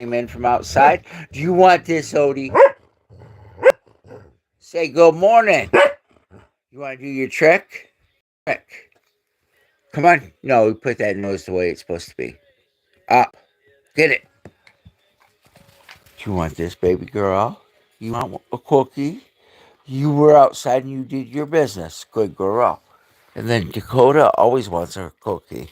came in from outside. Do you want this, Odie? Say good morning. You want to do your trick? Trick. Come on. No, we put that nose the way it's supposed to be. Up. Get it. Do you want this, baby girl? You want a cookie? You were outside and you did your business. Good girl. And then Dakota always wants her cookie.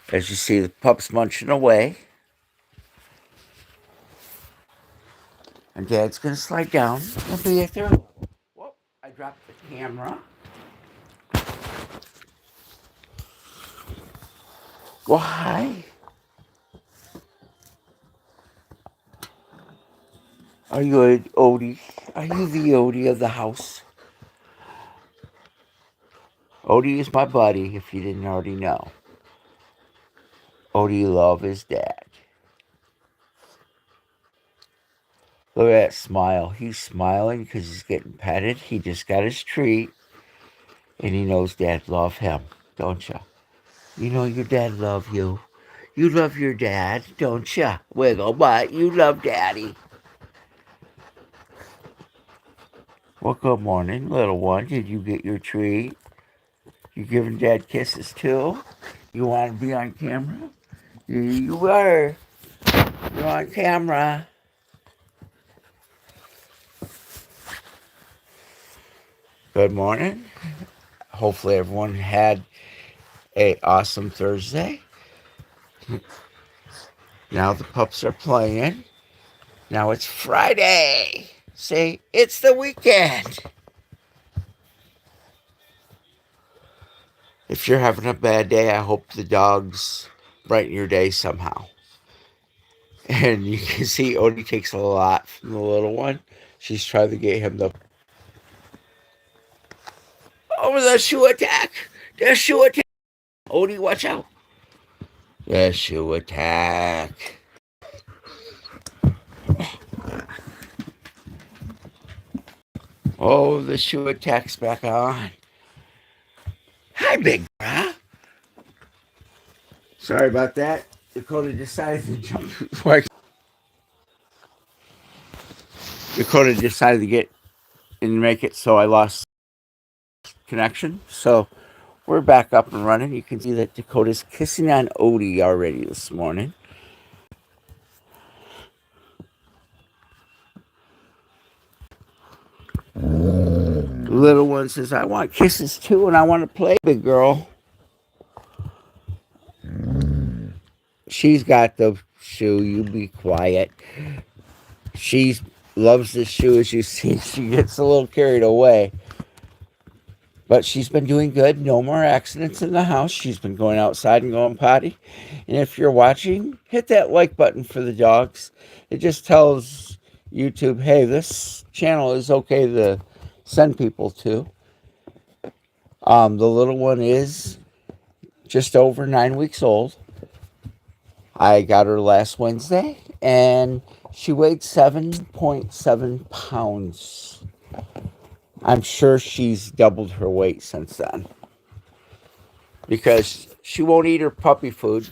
As you see, the pup's munching away. And Dad's going to slide down and be at there. Whoop, I dropped the camera. Go hi. Are you an Odie? Are you the Odie of the house? Odie is my buddy, if you didn't already know. Odie loves his dad. Look at that smile. He's smiling because he's getting petted. He just got his treat. And he knows Dad love him, don't you? You know your dad love you. You love your dad, don't you? Wiggle butt, you love Daddy. Well, good morning, little one. Did you get your treat? You giving Dad kisses too? You want to be on camera? You are. You're on camera. Good morning. Hopefully everyone had a awesome Thursday. Now the pups are playing. Now it's Friday. Say, it's the weekend. If you're having a bad day, I hope the dogs brighten your day somehow. And you can see Odie takes a lot from the little one. She's trying to get him to... Oh, the shoe attack! The shoe attack! Odie, watch out! The shoe attack. Oh, the shoe attack's back on. Hi, big bra. Sorry about that. Dakota decided to jump. Dakota decided to get and make it so I lost connection. So we're back up and running. You can see that Dakota's kissing on Odie already this morning. The little one says, I want kisses too and I want to play, big girl. She's got the shoe. You be quiet. She loves this shoe, as you see. She gets a little carried away. But she's been doing good. No more accidents in the house. She's been going outside and going potty. And if you're watching, hit that like button for the dogs. It just tells YouTube, hey, this channel is okay to send people to. The little one is just over 9 weeks old. I got her last Wednesday, and she weighed 7.7 pounds. I'm sure she's doubled her weight since then. Because she won't eat her puppy food,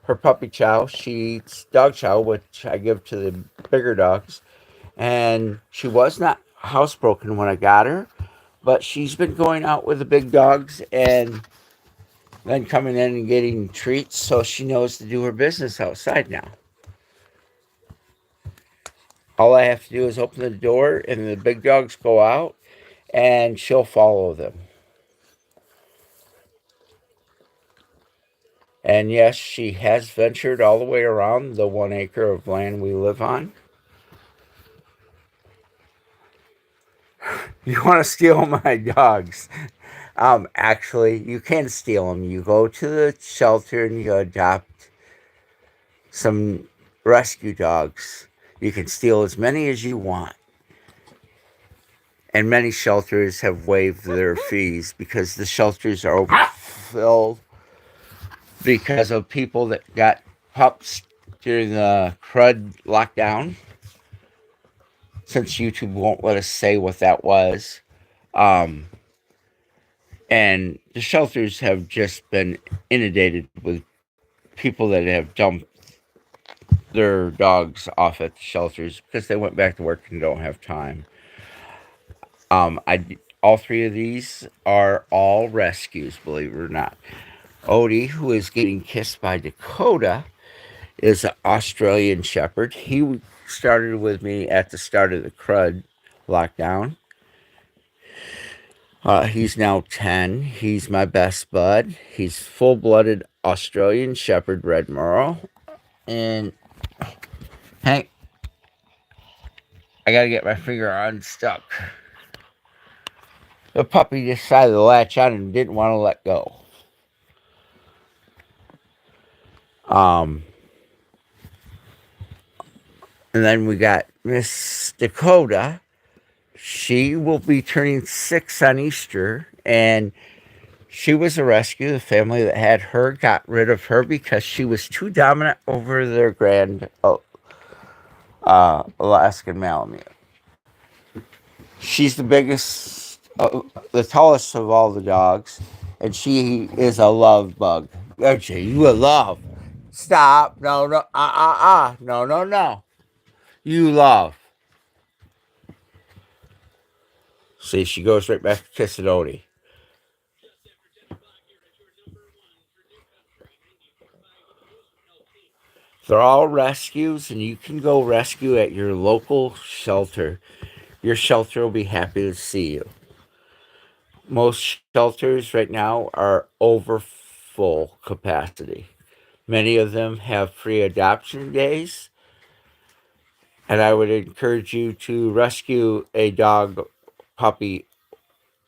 her puppy chow. She eats dog chow, which I give to the bigger dogs. And she was not housebroken when I got her, but she's been going out with the big dogs and then coming in and getting treats, so she knows to do her business outside now. All I have to do is open the door and the big dogs go out and she'll follow them. And yes, she has ventured all the way around the 1 acre of land we live on. You want to steal my dogs? Actually, you can steal them. You go to the shelter and you adopt some rescue dogs. You can steal as many as you want. And many shelters have waived their fees because the shelters are overfilled because of people that got pups during the crud lockdown. Since YouTube won't let us say what that was, And the shelters have just been inundated with people that have dumped their dogs off at the shelters because they went back to work and don't have time. All three of these are all rescues, believe it or not. Odie, who is getting kissed by Dakota, is an Australian Shepherd. He started with me at the start of the crud lockdown. He's now 10. He's my best bud. He's full-blooded Australian Shepherd Red Merle. And Hank, I gotta get my finger unstuck. The puppy decided to latch on and didn't want to let go. Um, and then we got Miss Dakota. She will be turning 6 on Easter, and she was a rescue. The family that had her got rid of her because she was too dominant over their grand Alaskan Malamute. She's the biggest, the tallest of all the dogs, and she is a love bug. Okay, you a love. Stop. No, no, no, no, no. You love. See, she goes right back to kissing Odie. They're all rescues, and you can go rescue at your local shelter. Your shelter will be happy to see you. Most shelters right now are over full capacity. Many of them have free adoption days, and I would encourage you to rescue a dog, puppy,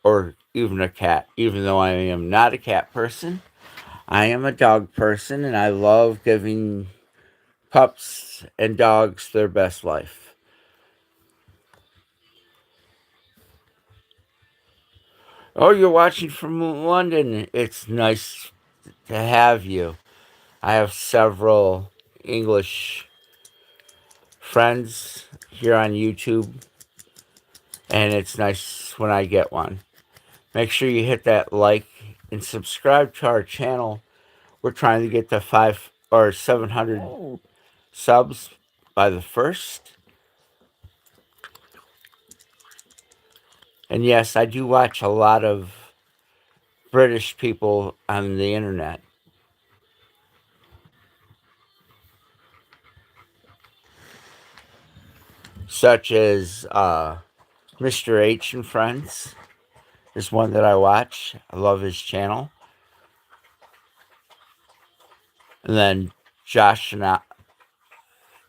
or even a cat. Even though I am not a cat person, I am a dog person, and I love giving pups and dogs their best life. Oh, you're watching from London. It's nice to have you. I have several English friends here on YouTube, and it's nice when I get one. Make sure you hit that like and subscribe to our channel. We're trying to get to 5 or 700 subs by the first. And yes, I do watch a lot of British people on the internet, such as Mr. H and Friends is one that I watch. I love his channel. And then Josh and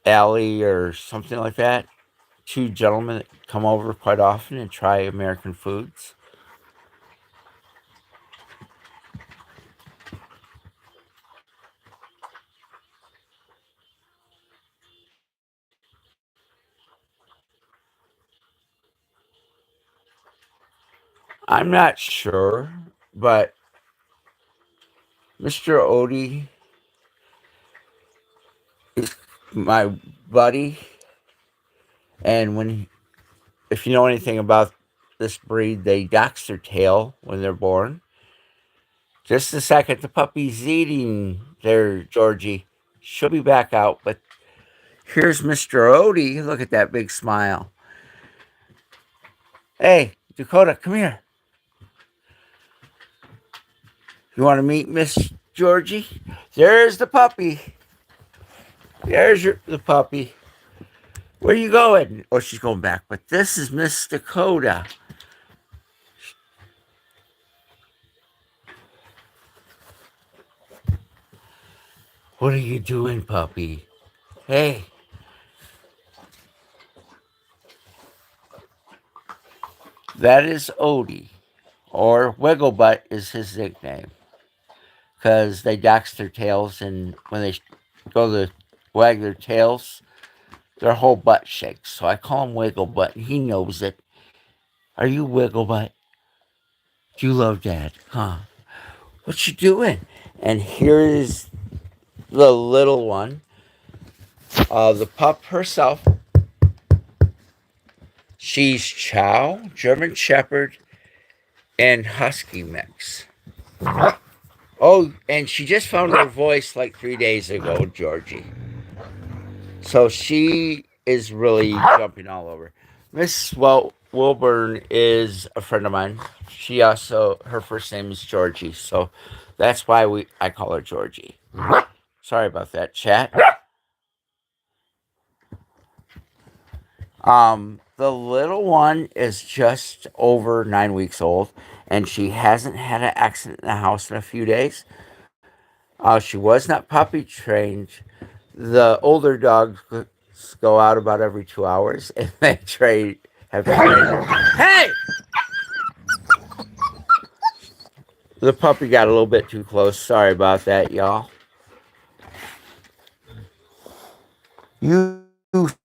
Allie or something like that. Two gentlemen that come over quite often and try American foods. I'm not sure, but Mr. Odie is my buddy, and if you know anything about this breed, they dox their tail when they're born. Just a second, the puppy's eating there, Georgie. She'll be back out, but here's Mr. Odie. Look at that big smile. Hey, Dakota, come here. You want to meet Miss Georgie? There's the puppy. There's the puppy. Where you going? Oh, she's going back. But this is Miss Dakota. What are you doing, puppy? Hey. That is Odie, or Wigglebutt is his nickname, because they dox their tails, and when they go to wag their tails, their whole butt shakes. So I call him Wigglebutt, and he knows it. Are you Wigglebutt? Do you love Dad? Huh? What you doing? And here is the little one, the pup herself. She's Chow, German Shepherd, and husky mix. Oh, and she just found her voice like 3 days ago, Georgie. So she is really jumping all over. Miss Wilburn is a friend of mine. She also, her first name is Georgie, so that's why I call her Georgie. Sorry about that, chat. The little one is just over 9 weeks old, and she hasn't had an accident in the house in a few days. She was not puppy trained. The older dogs go out about every 2 hours, and they have trained her. Hey! The puppy got a little bit too close. Sorry about that, y'all. You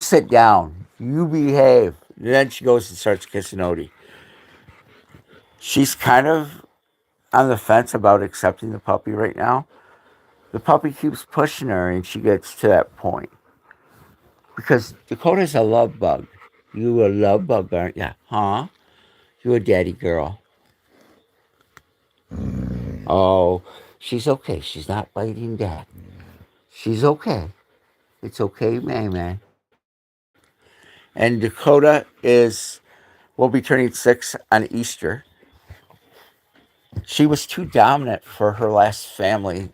sit down. You behave. And then she goes and starts kissing Odie. She's kind of on the fence about accepting the puppy right now. The puppy keeps pushing her, and she gets to that point. Because Dakota's a love bug. You a love bug, aren't you? Huh? You a daddy girl. Oh, she's okay. She's not biting dad. She's okay. It's okay, man. And Dakota will be turning 6 on Easter. She was too dominant for her last family.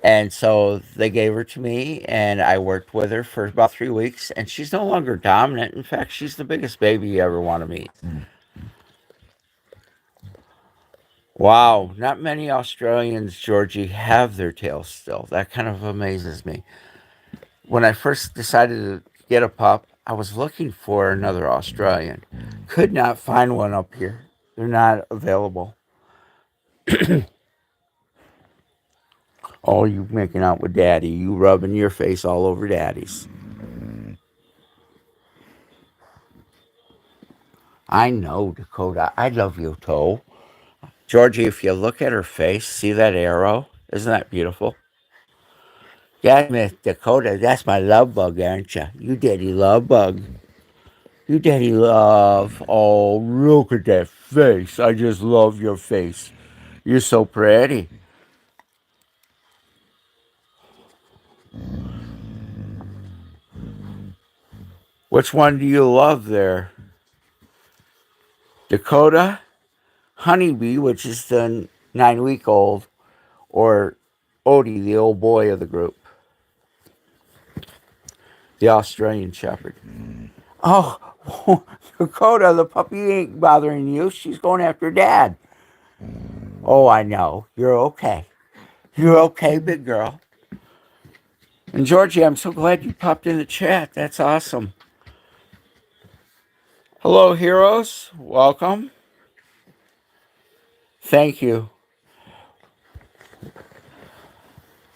And so they gave her to me, and I worked with her for about 3 weeks, and she's no longer dominant. In fact, she's the biggest baby you ever want to meet. Wow, not many Australians, Georgie, have their tails still. That kind of amazes me. When I first decided to get a pup, I was looking for another Australian. Could not find one up here. They're not available. Oh, you making out with daddy. You rubbing your face all over daddy's. I know, Dakota. I love you, Toe. Georgie, if you look at her face, see that arrow? Isn't that beautiful? Yes, Miss Dakota, that's my love bug, aren't you? You daddy love bug. You daddy love. Oh, look at that face. I just love your face. You're so pretty. Which one do you love there? Dakota, Honeybee, which is the 9-week-old, or Odie, the old boy of the group, the Australian Shepherd. Oh, Dakota, the puppy ain't bothering you. She's going after Dad. Oh, I know. You're okay. You're okay, big girl. And Georgie, I'm so glad you popped in the chat. That's awesome. Hello, heroes. Welcome. Thank you.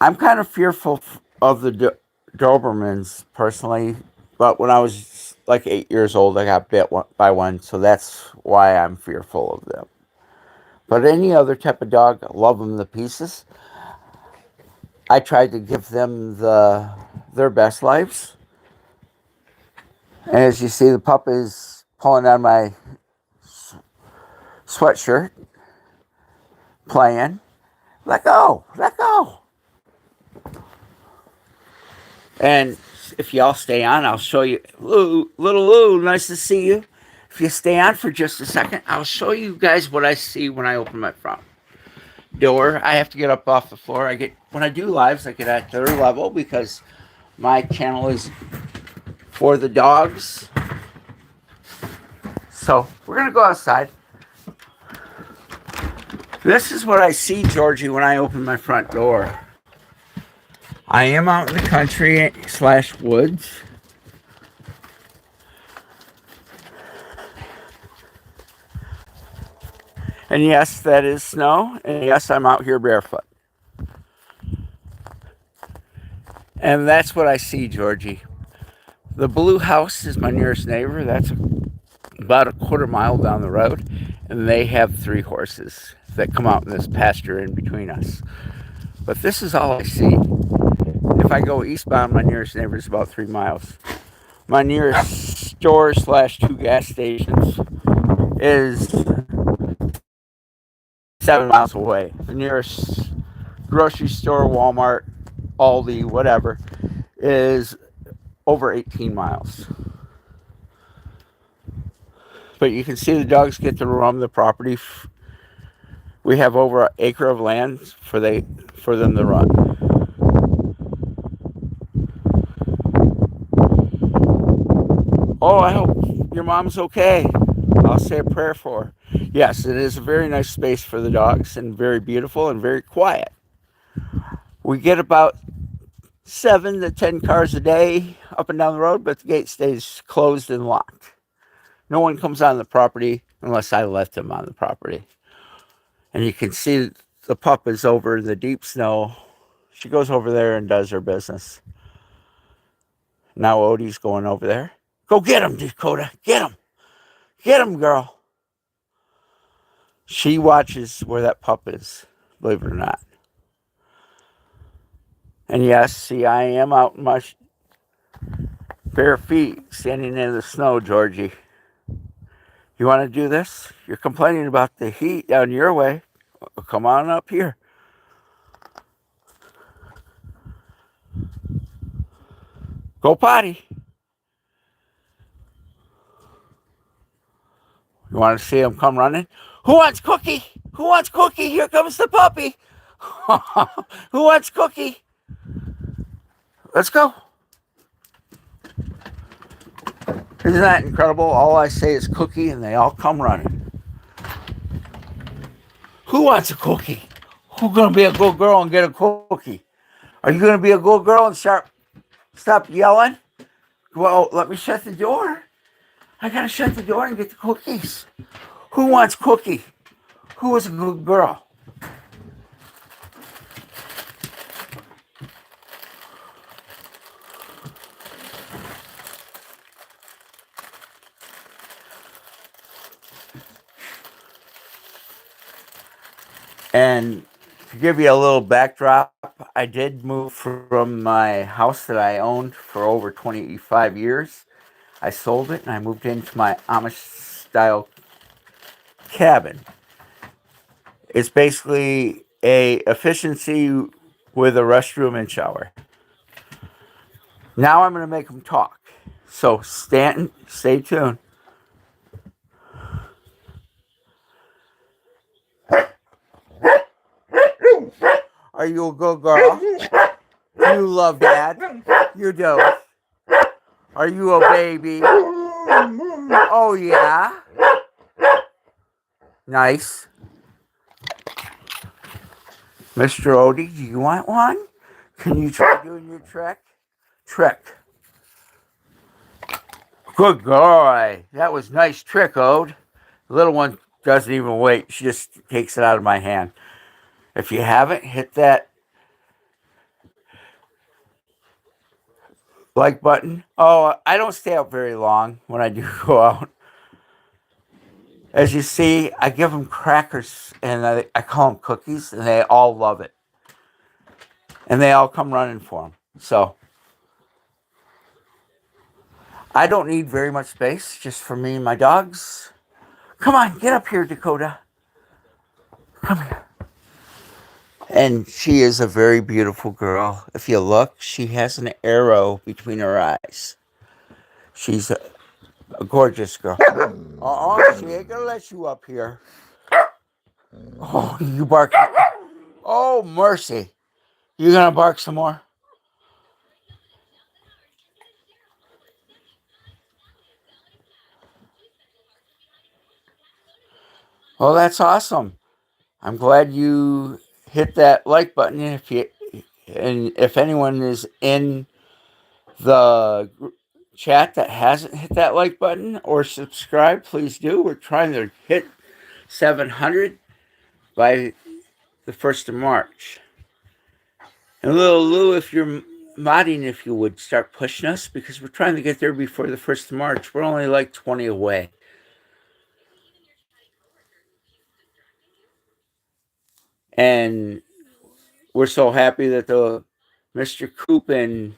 I'm kind of fearful of the Dobermans personally, but when I was like 8 years old, I got bit by one, so that's why I'm fearful of them. But any other type of dog, I love them to pieces. I tried to give them their best lives. And as you see, the pup is pulling on my sweatshirt, playing. Let go, let go. And if y'all stay on, I'll show you. Lou, little Lou, nice to see you. If you stay on for just a second, I'll show you guys what I see when I open my front door. I have to get up off the floor. When I do lives, I get at third level because my channel is for the dogs. So we're gonna go outside. This is what I see, Georgie, when I open my front door. I am out in the country / woods. And yes, that is snow. And yes, I'm out here barefoot. And that's what I see, Georgie. The blue house is my nearest neighbor. That's about a quarter mile down the road. And they have 3 horses that come out in this pasture in between us. But this is all I see. If I go eastbound, my nearest neighbor is about 3 miles. My nearest store / 2 gas stations is 7 miles away. The nearest grocery store, Walmart, Aldi, whatever, is over 18 miles. But you can see the dogs get to roam the property. We have over an acre of land for them to run. Oh, I hope your mom's okay. I'll say a prayer for her. Yes, it is a very nice space for the dogs and very beautiful and very quiet. We get about 7 to 10 cars a day up and down the road, but the gate stays closed and locked. No one comes on the property unless I left them on the property. And you can see the pup is over in the deep snow. She goes over there and does her business. Now Odie's going over there. Go get him, Dakota. Get him. Get him, girl. She watches where that pup is, believe it or not. And yes, see, I am out in my bare feet standing in the snow, Georgie. You want to do this? You're complaining about the heat down your way. Well, come on up here. Go potty. You want to see him come running? Who wants cookie? Who wants cookie? Here comes the puppy. Who wants cookie? Let's go. Isn't that incredible? All I say is cookie and they all come running. Who wants a cookie? Who's going to be a good girl and get a cookie? Are you going to be a good girl and stop yelling? Well, let me shut the door. I got to shut the door and get the cookies. Who wants cookie? Who is a good girl? And to give you a little backdrop, I did move from my house that I owned for over 25 years. I sold it and I moved into my Amish-style cabin. It's basically a efficiency with a restroom and shower. Now I'm going to make them talk. So Stanton, stay tuned. Are you a good girl? Do you love Dad? You do. Are you a baby? Oh, yeah. Nice. Mr. Odie, do you want one? Can you try doing your trick? Trick. Good boy. That was nice trick, Ode. The little one doesn't even wait. She just takes it out of my hand. If you haven't, hit that like button. Oh, I don't stay up very long when I do go out. As you see, I give them crackers and I call them cookies, and they all love it. And they all come running for them. So I don't need very much space, just for me and my dogs. Come on, get up here, Dakota. Come here. And she is a very beautiful girl. If you look, she has an arrow between her eyes. She's a gorgeous girl. She ain't gonna let you up here. Oh, you bark. Oh, mercy. You gonna bark some more? Well, that's awesome. I'm glad you hit that like button. And if anyone is in the chat that hasn't hit that like button or subscribe, please do. We're trying to hit 700 by the 1st of March. And little Lou, if you're modding, if you would start pushing us, because we're trying to get there before the 1st of March. We're only like 20 away. And we're so happy that the Mr. Coop and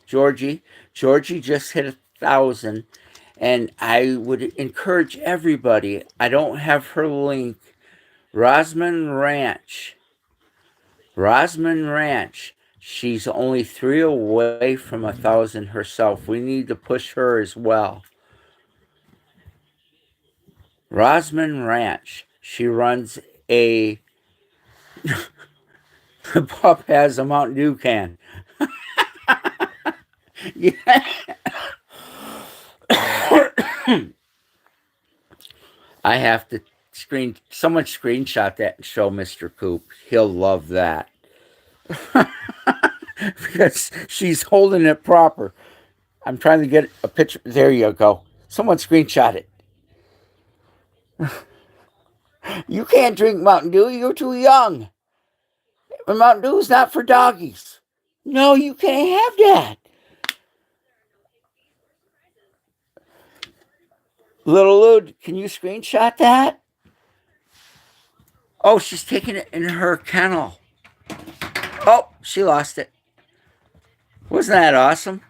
Georgie just hit 1,000. And I would encourage everybody. I don't have her link Rosman Ranch. Rosman Ranch. She's only 3 away from 1,000 herself. We need to push her as well. Rosman Ranch. She runs a... The pup has a Mountain Dew can. Yeah. I have to someone screenshot that and show Mr. Coop. He'll love that. Because she's holding it proper. I'm trying to get a picture. There you go. Someone screenshot it. You can't drink Mountain Dew. You're too young. Mountain Dew is not for doggies. No, you can't have that. Little Lud, can you screenshot that? Oh, she's taking it in her kennel. Oh, she lost it. Wasn't that awesome?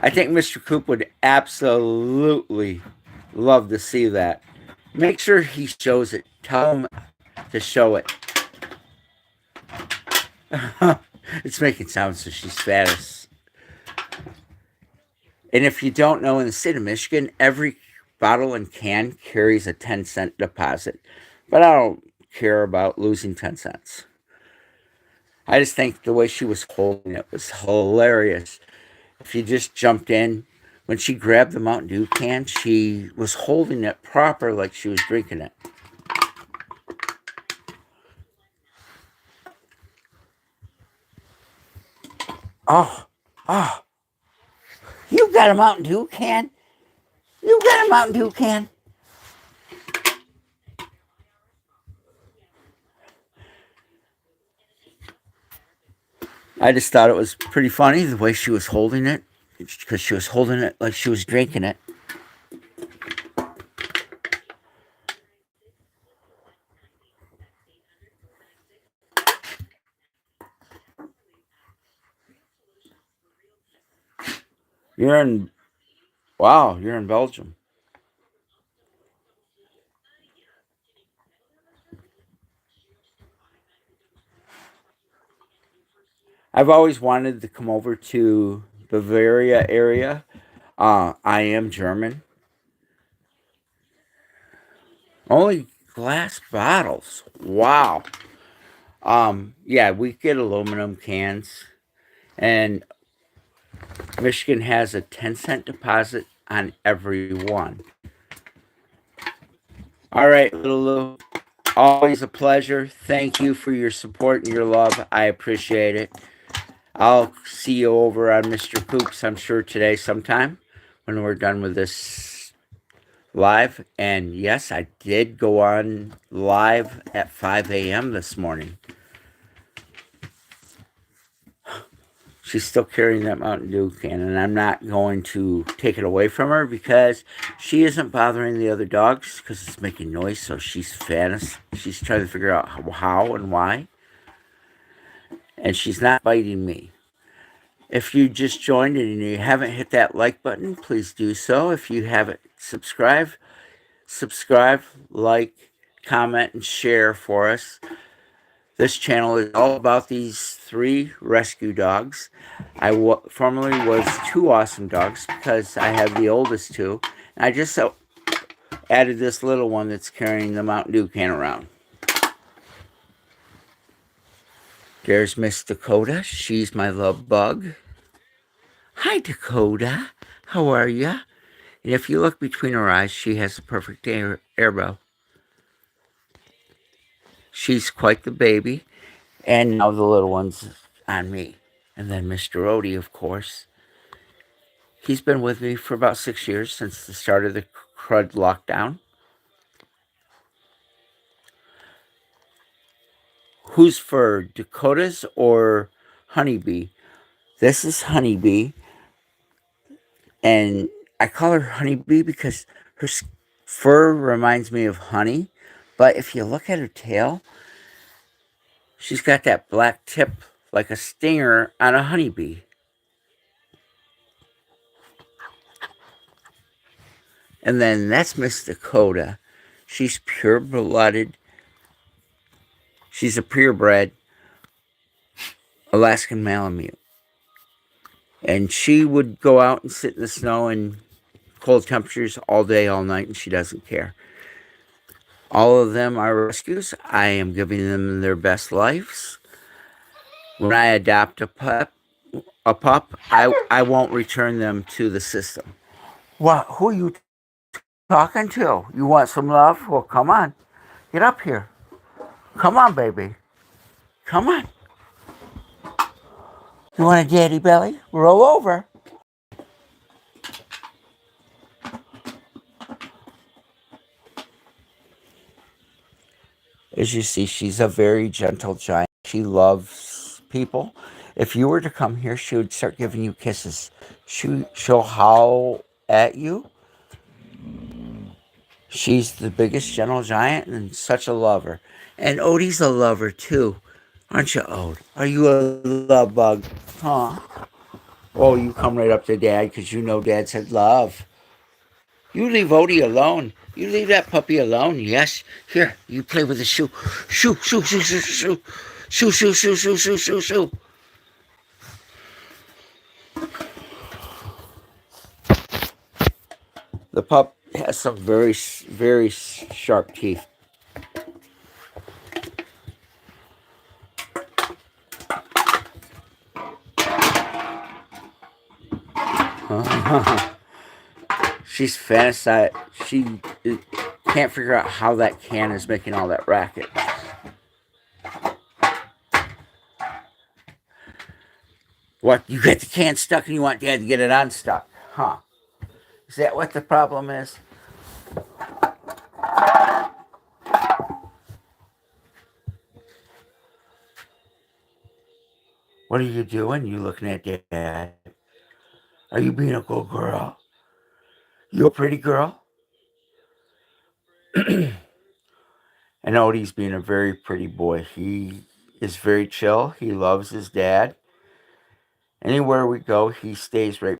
I think Mr. Coop would absolutely love to see that. Make sure he shows it. Tell him to show it. It's making sounds so she's fast. And if you don't know, in the state of Michigan, every bottle and can carries a 10-cent deposit. But I don't care about losing 10 cents. I just think the way she was holding it was hilarious. If you just jumped in, when she grabbed the Mountain Dew can, she was holding it proper like she was drinking it. Oh, you got a Mountain Dew can? You got a Mountain Dew can? I just thought it was pretty funny the way she was holding it, because she was holding it like she was drinking it. You're in Belgium. I've always wanted to come over to Bavaria area. I am German. Only glass bottles. Wow. Yeah, we get aluminum cans, and Michigan has a 10-cent deposit on every one. All right, little Lou. Always a pleasure. Thank you for your support and your love. I appreciate it. I'll see you over on Mr. Coops, I'm sure, today sometime when we're done with this live. And yes, I did go on live at 5 a.m. this morning. She's still carrying that Mountain Dew can, and I'm not going to take it away from her because she isn't bothering the other dogs because it's making noise, so she's She's trying to figure out how and why. And she's not biting me. If you just joined and you haven't hit that like button, please do so. If you haven't subscribed, like, comment, and share for us. This channel is all about these 3 rescue dogs. I formerly was 2AwesomeDawgsz because I have the oldest 2. And I just added this little one that's carrying the Mountain Dew can around. There's Miss Dakota. She's my love bug. Hi, Dakota. How are ya? And if you look between her eyes, she has a perfect airbrow. She's quite the baby. And now the little one's on me. And then Mr. Odie, of course. He's been with me for about 6 years, since the start of the crud lockdown. Who's for Dakota's or Honeybee? This is Honeybee. And I call her Honeybee because her fur reminds me of honey. But if you look at her tail, she's got that black tip like a stinger on a honeybee. And then that's Miss Dakota. She's pure-blooded. She's a purebred Alaskan Malamute. And she would go out and sit in the snow and cold temperatures all day, all night, and she doesn't care. All of them are rescues. I am giving them their best lives. When I adopt a pup, I won't return them to the system. What? Who are you talking to? You want some love? Well, come on. Get up here. Come on, baby. Come on. You want a daddy belly? Roll over. As you see, she's a very gentle giant. She loves people. If you were to come here, she would start giving you kisses. She'll howl at you. She's the biggest gentle giant and such a lover. And Odie's a lover too. Aren't you, Ode? Are you a love bug? Huh? Oh, you come right up to Dad because you know Dad said love. You leave Odie alone. You leave that puppy alone. Yes. Here, you play with the shoe. Shoe, shoe, shoe, shoe, shoe. Shoe, shoe, shoe, shoe, shoe, shoe, shoe. The pup has some very, very sharp teeth. She's fantasized. She can't figure out how that can is making all that racket. What? You get the can stuck and you want Dad to get it unstuck? Huh? Is that what the problem is? What are you doing? You looking at Dad? Are you being a good girl? You a pretty girl? And Odie's being a very pretty boy. He is very chill. He loves his dad. Anywhere we go, he stays right